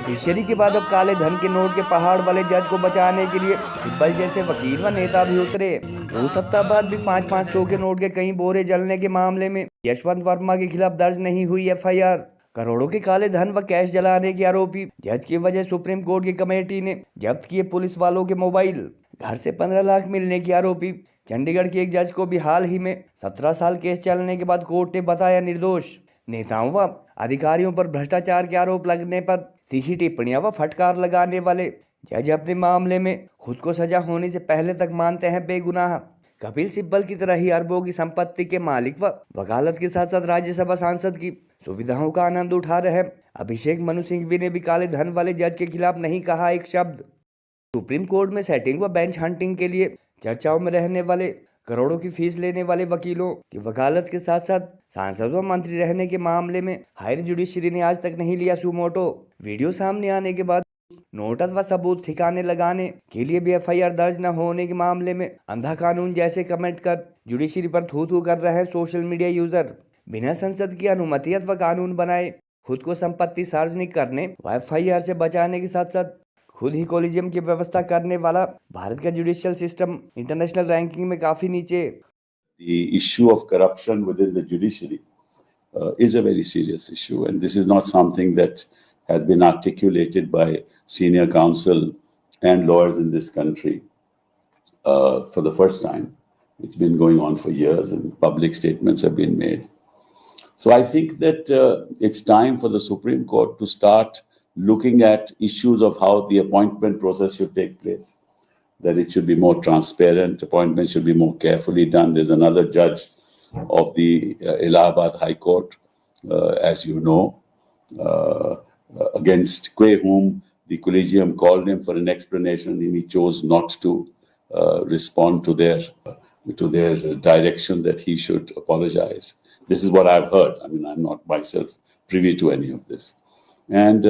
Judiciary के बाद अब काले धन के नोट के पहाड़ वाले जज को बचाने के लिए सिब्बल जैसे वकील व नेता भी उतरे। 2 सप्ताह बाद भी 500 के नोट के कई बोरे जलने के मामले में यशवंत वर्मा के खिलाफ दर्ज नहीं हुई FIR। करोड़ों के काले धन व कैश जलाने के आरोपी जज की वजह सुप्रीम कोर्ट की कमेटी ने जब्त किए पुलिस वालों के मोबाइल। घर से 15 लाख मिलने के आरोपी चंडीगढ़ के एक जज को भी हाल ही में 17 साल केस चलने के बाद कोर्ट ने बताया निर्दोष। नेताओं व अधिकारियों पर भ्रष्टाचार के आरोप लगने पर तीखी टिप्पणियां व फटकार लगाने वाले जज अपने मामले में खुद को सजा होने से पहले तक मानते हैं बेगुनाह। कपिल सिब्बल की तरह ही अरबों की संपत्ति के मालिक व वकालत के साथ साथ राज्यसभा सांसद की सुविधाओं का आनंद उठा रहे अभिषेक मनु सिंघवी ने भी काले धन वाले जज के खिलाफ नहीं कहा एक शब्द। सुप्रीम कोर्ट में सेटिंग व बेंच हंटिंग के लिए चर्चाओं में रहने वाले करोड़ों की फीस लेने वाले वकीलों की वकालत के साथ साथ सांसद व मंत्री रहने के मामले में हायर जुडिशरी ने आज तक नहीं लिया सुमोटो। वीडियो सामने आने के बाद नोटिस व सबूत ठिकाने लगाने के लिए भी FIR दर्ज न होने के मामले में अंधा कानून जैसे कमेंट कर जुडिशरी पर थू थू कर रहे हैं सोशल मीडिया यूजर। बिना संसद की अनुमति अथवा कानून बनाए खुद को संपत्ति सार्वजनिक करने व FIR से बचाने के साथ साथ खुद ही कॉलेजियम की व्यवस्था करने वाला भारत का जुडिशियल सिस्टम इंटरनेशनल रैंकिंग में काफी नीचे। The issue of corruption within the judiciary is a very serious issue, and this is not something that has been articulated by senior counsel and lawyers in this country for the first time. It's been going on for years, and public statements have been made. So I think that it's time for the Supreme Court to start looking at issues of how the appointment process should take place, that it should be more transparent, appointments should be more carefully done. There's another judge of the Allahabad High Court, as you know, against whom the collegium called him for an explanation, and he chose not to respond to their direction that he should apologize. This is what I've heard. I mean, I'm not myself privy to any of this. And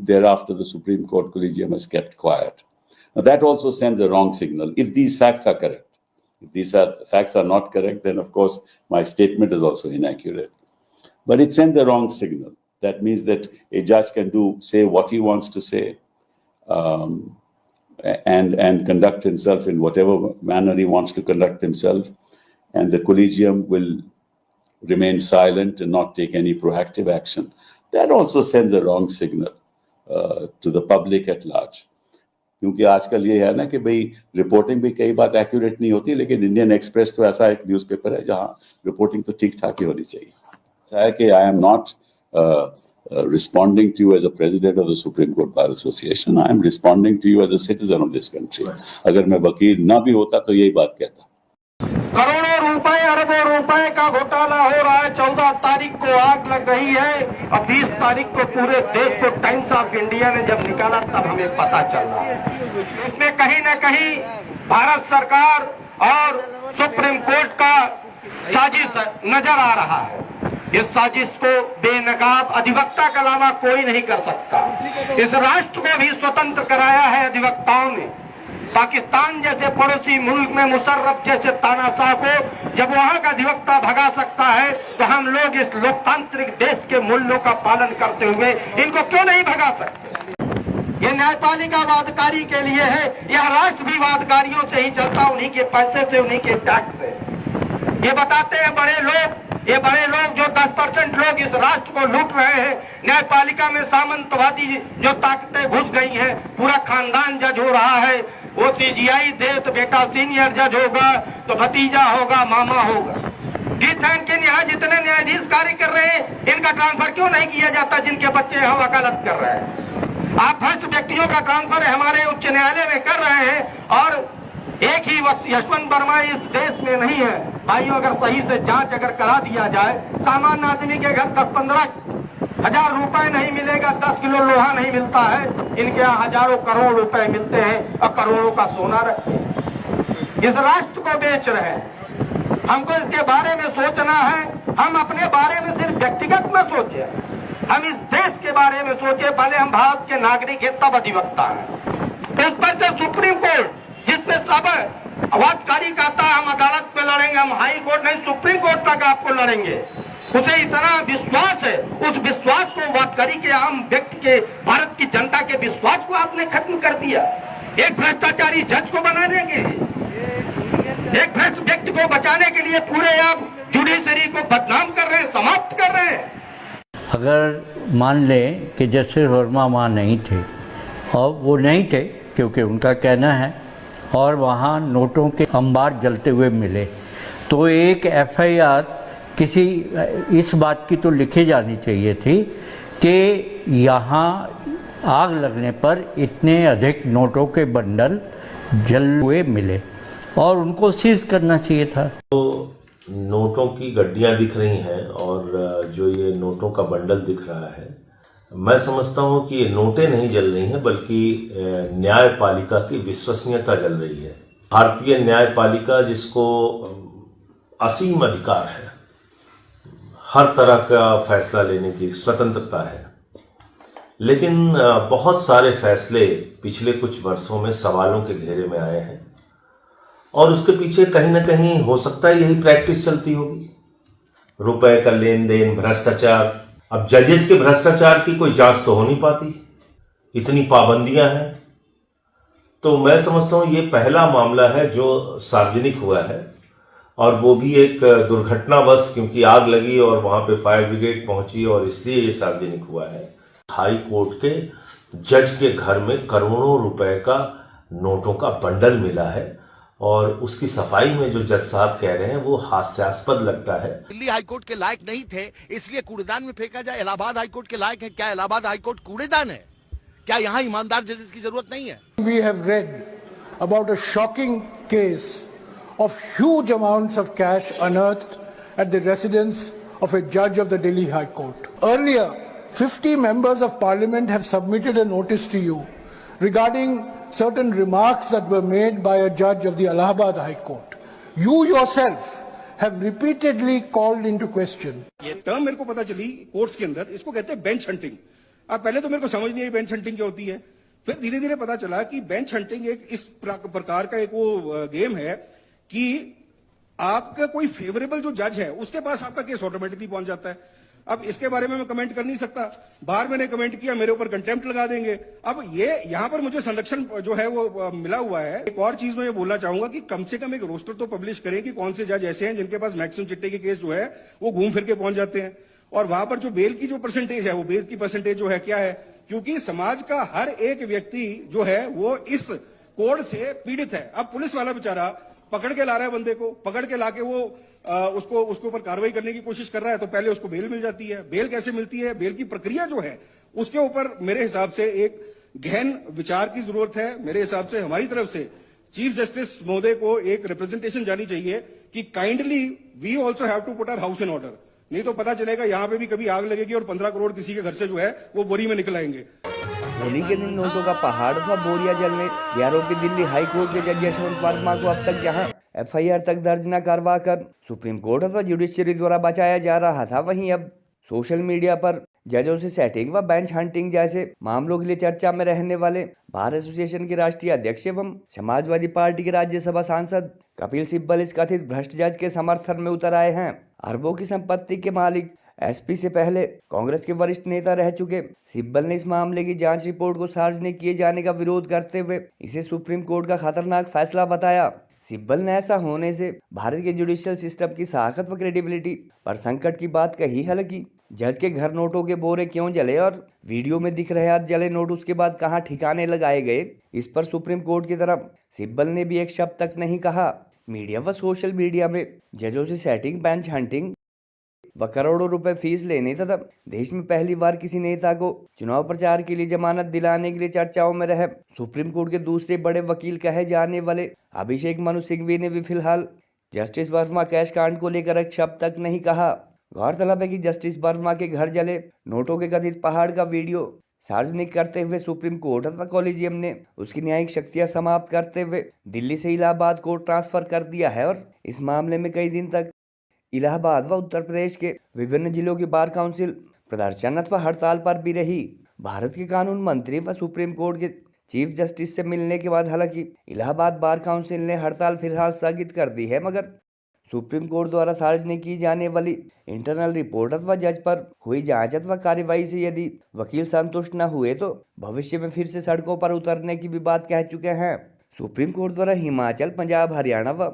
thereafter, the Supreme Court Collegium has kept quiet. Now, that also sends a wrong signal. If these facts are correct, if these facts are not correct, then of course my statement is also inaccurate. But it sends a wrong signal. That means that a judge can say what he wants to say, and conduct himself in whatever manner he wants to conduct himself, and the Collegium will remain silent and not take any proactive action. That also sends a wrong signal to the public at large. क्योंकि आजकल ये है ना कि भाई reporting भी कई बार accurate नहीं होती, लेकिन इंडियन एक्सप्रेस तो ऐसा एक न्यूज़पेपर है जहां रिपोर्टिंग तो ठीक ठाक ही होनी चाहिए। ऐसा है कि I am not responding to you as a president of the Supreme Court Bar Association. I am responding to you as a citizen of this country. अगर मैं वकील ना भी होता तो यही बात कहता। करोड़ों रुपए अरबों रुपए का घोटाला हो रहा है। 14 तारीख को आग लग रही है और 20 तारीख को पूरे देश को टाइम्स ऑफ इंडिया ने जब निकाला तब हमें पता चला। इसमें कहीं न कहीं भारत सरकार और सुप्रीम कोर्ट का साजिश नजर आ रहा है। इस साजिश को बेनकाब अधिवक्ता के अलावा कोई नहीं कर सकता। इस राष्ट्र को भी स्वतंत्र कराया है अधिवक्ताओं ने। पाकिस्तान जैसे पड़ोसी मुल्क में मुशर्रफ जैसे तानाशाह को जब वहां का अधिवक्ता भगा सकता है, तो हम लोग इस लोकतांत्रिक देश के मूल्यों का पालन करते हुए इनको क्यों नहीं भगा सकते। ये न्यायपालिका वादकारी के लिए है, यह राष्ट्र भी वादकारियों से ही चलता, उन्हीं के पैसे से, उन्हीं के टैक्स से। ये बताते हैं बड़े लोग, ये बड़े लोग जो 10% लोग इस राष्ट्र को लूट रहे हैं। न्यायपालिका में सामंतवादी जो ताकतें घुस गई हैं, पूरा खानदान जज हो रहा है। वो CGI दे तो बेटा सीनियर जज होगा, तो भतीजा होगा, मामा होगा। ठीक है, इनके यहाँ जितने न्यायाधीश कार्य कर रहे हैं, इनका ट्रांसफर क्यों नहीं किया जाता जिनके बच्चे यहाँ वकालत कर रहे हैं। आप भ्रष्ट व्यक्तियों का ट्रांसफर हमारे उच्च न्यायालय में कर रहे हैं, और एक ही यशवंत वर्मा इस देश में नहीं है। भाइयों, अगर सही से जांच अगर करा दिया जाए, सामान्य आदमी के घर 10-15 हजार रुपए नहीं मिलेगा, 10 किलो लोहा नहीं मिलता है। इनके यहाँ हजारों करोड़ रुपए मिलते हैं और करोड़ों का सोना इस राष्ट्र को बेच रहे हैं। हमको इसके बारे में सोचना है। हम अपने बारे में सिर्फ व्यक्तिगत न सोचे, हम इस देश के बारे में सोचे। पहले हम भारत के नागरिक हैं, तब अधिवक्ता है। इस पर से सुप्रीम कोर्ट जिसमें सब वादकारी कहता है हम अदालत पे लड़ेंगे, हम हाई कोर्ट नहीं सुप्रीम कोर्ट तक आपको लड़ेंगे। उसे इतना विश्वास है, उस विश्वास को वादकारी के आम व्यक्ति के, भारत की जनता के विश्वास को आपने खत्म कर दिया एक भ्रष्टाचारी जज को बनाने के लिए, एक भ्रष्ट व्यक्ति को बचाने के लिए पूरे आप जुडिशरी को बदनाम कर रहे हैं, समाप्त कर रहे हैं। अगर मान लें कि जस्टिस वर्मा वहाँ नहीं थे, और वो नहीं थे क्योंकि उनका कहना है, और वहाँ नोटों के अंबार जलते हुए मिले, तो एक एफआईआर किसी इस बात की तो लिखी जानी चाहिए थी कि यहाँ आग लगने पर इतने अधिक नोटों के बंडल जल हुए मिले और उनको सीज करना चाहिए था। तो नोटों की गड्डियां दिख रही हैं और जो ये नोटों का बंडल दिख रहा है, मैं समझता हूं कि ये नोटें नहीं जल रही हैं बल्कि न्यायपालिका की विश्वसनीयता जल रही है। भारतीय न्यायपालिका जिसको असीम अधिकार है, हर तरह का फैसला लेने की स्वतंत्रता है, लेकिन बहुत सारे फैसले पिछले कुछ वर्षों में सवालों के घेरे में आए हैं और उसके पीछे कहीं ना कहीं हो सकता है यही प्रैक्टिस चलती होगी, रुपए का लेन देन, भ्रष्टाचार। अब जजेज के भ्रष्टाचार की कोई जांच तो हो नहीं पाती, इतनी पाबंदियां हैं। तो मैं समझता हूं ये पहला मामला है जो सार्वजनिक हुआ है, और वो भी एक दुर्घटनावश, क्योंकि आग लगी और वहां पे फायर ब्रिगेड पहुंची और इसलिए ये सार्वजनिक हुआ है। हाई कोर्ट के जज के घर में करोड़ों रुपए का नोटों का बंडल मिला है और उसकी सफाई में जो जज साहब कह रहे हैं वो हास्यास्पद लगता है। दिल्ली हाईकोर्ट के लायक नहीं थे इसलिए कूड़ेदान में फेंका जाए। इलाहाबाद हाईकोर्ट के लायक है क्या? इलाहाबाद हाईकोर्ट कूड़ेदान है क्या? यहाँ ईमानदार जजेस की जरूरत नहीं है? We have read about a shocking case of huge amounts of cash unearthed at the residence of a judge of the Delhi High Court. Earlier, 50 members of parliament have submitted a notice to you regarding certain remarks that were made by a judge of the Allahabad High Court. You yourself have repeatedly called into question. ये term मेरे को पता चली courts के अंदर, इसको कहते हैं बेंच हंटिंग। अब पहले तो मेरे को समझ नहीं आई बेंच हंटिंग क्या होती है, फिर धीरे धीरे पता चला कि बेंच हंटिंग एक इस प्रकार का एक वो गेम है कि आपका कोई फेवरेबल जो जज है उसके पास आपका केस ऑटोमेटिकली पहुंच जाता है। अब इसके बारे में मैं कमेंट कर नहीं सकता, बाहर मैंने कमेंट किया मेरे ऊपर कंटेम्प्ट लगा देंगे। अब ये यहां पर मुझे संरक्षण जो है वो मिला हुआ है। एक और चीज मैं ये बोलना चाहूंगा कि कम से कम एक रोस्टर तो पब्लिश करें कि कौन से जज ऐसे हैं जिनके पास मैक्सिमम चिट्टे के केस जो है वो घूम फिर के पहुंच जाते हैं, और वहां पर जो बेल की जो परसेंटेज है वो बेल की परसेंटेज जो है क्या है, क्योंकि समाज का हर एक व्यक्ति जो है वो इस कोड से पीड़ित है। अब पुलिस वाला बेचारा पकड़ के ला रहा है बंदे को, पकड़ के लाके वो उसके ऊपर कार्रवाई करने की कोशिश कर रहा है, तो पहले उसको बेल मिल जाती है। बेल कैसे मिलती है, बेल की प्रक्रिया जो है उसके ऊपर मेरे हिसाब से एक गहन विचार की जरूरत है। मेरे हिसाब से हमारी तरफ से चीफ जस्टिस महोदय को एक रिप्रेजेंटेशन जानी चाहिए कि kindly we also have to put our house in order, नहीं तो पता चलेगा यहां पे भी कभी आग लगेगी और 15 करोड़ किसी के घर से जो है वो बोरी में निकल आएंगे। होली के दिन नोटों का पहाड़ था बोरिया जलने के आरोपी दिल्ली हाई कोर्ट के जज यशवंत वर्मा को अब तक जहां एफआईआर तक दर्ज न करवा कर सुप्रीम कोर्ट अथवा जुडिशरी द्वारा बचाया जा रहा था, वहीं अब सोशल मीडिया पर जजों से सेटिंग व बेंच हंटिंग जैसे मामलों के लिए चर्चा में रहने वाले बार एसोसिएशन के राष्ट्रीय अध्यक्ष एवं समाजवादी पार्टी के राज्यसभा सांसद कपिल सिब्बल इस कथित भ्रष्ट जज के समर्थन में उतर आए हैं। अरबों की संपत्ति के मालिक एसपी से पहले कांग्रेस के वरिष्ठ नेता रह चुके सिब्बल ने इस मामले की जांच रिपोर्ट को सार्वजनिक किए जाने का विरोध करते हुए इसे सुप्रीम कोर्ट का खतरनाक फैसला बताया। सिब्बल ने ऐसा होने से भारत के जुडिशियल सिस्टम की साखत व क्रेडिबिलिटी पर संकट की बात कही। हालांकि जज के घर नोटों के बोरे क्यों जले और वीडियो में दिख रहे जले नोट उसके बाद कहां ठिकाने लगाए गए, इस पर सुप्रीम कोर्ट की तरफ सिब्बल ने भी एक शब्द तक नहीं कहा। मीडिया व सोशल मीडिया में जजों से सेटिंग, बेंच हंटिंग व करोड़ों रुपए फीस लेने तथा देश में पहली बार किसी नेता को चुनाव प्रचार के लिए जमानत दिलाने के लिए चर्चाओं में रहे सुप्रीम कोर्ट के दूसरे बड़े वकील कहे जाने वाले अभिषेक मनु सिंघवी ने भी फिलहाल जस्टिस वर्मा कैश कांड को लेकर एक शब्द तक नहीं कहा। गौरतलब है कि जस्टिस वर्मा के घर जले नोटों के कथित पहाड़ का वीडियो सार्वजनिक करते हुए सुप्रीम कोर्ट अथवा कॉलेजियम ने उसकी न्यायिक शक्तियां समाप्त करते हुए दिल्ली से इलाहाबाद कोर्ट ट्रांसफर कर दिया है और इस मामले में कई दिन तक इलाहाबाद व उत्तर प्रदेश के विभिन्न जिलों की बार काउंसिल प्रदर्शन अथवा हड़ताल पर भी रही। भारत के कानून मंत्री व सुप्रीम कोर्ट के चीफ जस्टिस से मिलने के बाद हालांकि इलाहाबाद बार काउंसिल ने हड़ताल फिलहाल स्थगित कर दी है, मगर सुप्रीम कोर्ट द्वारा सार्वजनिक की जाने वाली इंटरनल रिपोर्ट अथवा जज पर हुई जांच अथवा कार्यवाही से यदि वकील संतुष्ट न हुए तो भविष्य में फिर से सड़कों पर उतरने की भी बात कह चुके हैं। सुप्रीम कोर्ट द्वारा हिमाचल, पंजाब, हरियाणा व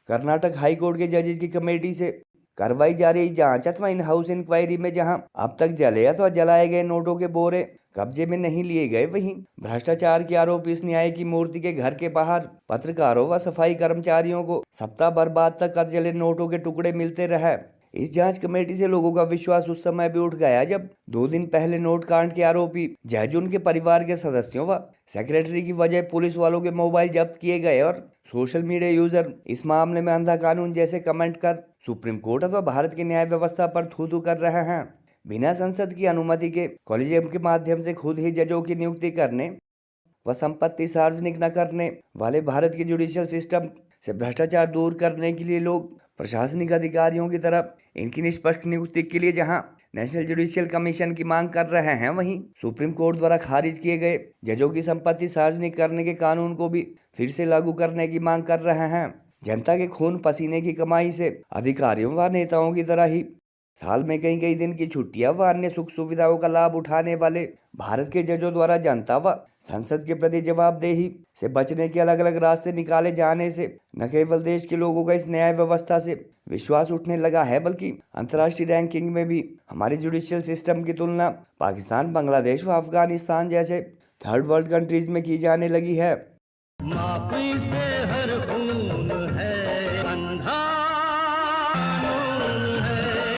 कर्नाटक हाई कोर्ट के जजेस की कमेटी से करवाई जा रही जांच अथवा इन हाउस इंक्वायरी में जहां अब तक जले अथवा जलाए गए नोटों के बोरे कब्जे में नहीं लिए गए, वहीं भ्रष्टाचार के आरोप इस न्याय की मूर्ति के घर के बाहर पत्रकारों व सफाई कर्मचारियों को सप्ताह भर बाद तक जले नोटों के टुकड़े मिलते रहे। इस जांच कमेटी से लोगों का विश्वास उस समय भी उठ गया जब 2 दिन पहले नोट कांड के आरोपी जज, उनके परिवार के सदस्यों व सेक्रेटरी की वजह पुलिस वालों के मोबाइल जब्त किए गए और सोशल मीडिया यूजर इस मामले में अंधा कानून जैसे कमेंट कर सुप्रीम कोर्ट अथवा भारत की न्याय व्यवस्था पर थू-थू कर रहे हैं। बिना संसद की अनुमति के कॉलेजियम के माध्यम से खुद ही जजों की नियुक्ति करने व संपत्ति सार्वजनिक न करने वाले भारत के जुडिशियल सिस्टम से भ्रष्टाचार दूर करने के लिए लोग प्रशासनिक अधिकारियों की तरफ इनकी निष्पक्ष नियुक्ति के लिए जहां नेशनल जुडिशियल कमीशन की मांग कर रहे हैं, वहीं सुप्रीम कोर्ट द्वारा खारिज किए गए जजों की संपत्ति सार्वजनिक करने के कानून को भी फिर से लागू करने की मांग कर रहे हैं। जनता के खून पसीने की कमाई से अधिकारियों व नेताओं की तरह ही साल में कई दिन की छुट्टियां व अन्य सुख सुविधाओं का लाभ उठाने वाले भारत के जजों द्वारा जनता व संसद के प्रति जवाबदेही से बचने के अलग अलग रास्ते निकाले जाने से न केवल देश के लोगों का इस न्याय व्यवस्था से विश्वास उठने लगा है, बल्कि अंतर्राष्ट्रीय रैंकिंग में भी हमारे जुडिशियल सिस्टम की तुलना पाकिस्तान, बांग्लादेश व अफगानिस्तान जैसे थर्ड वर्ल्ड कंट्रीज में की जाने लगी है।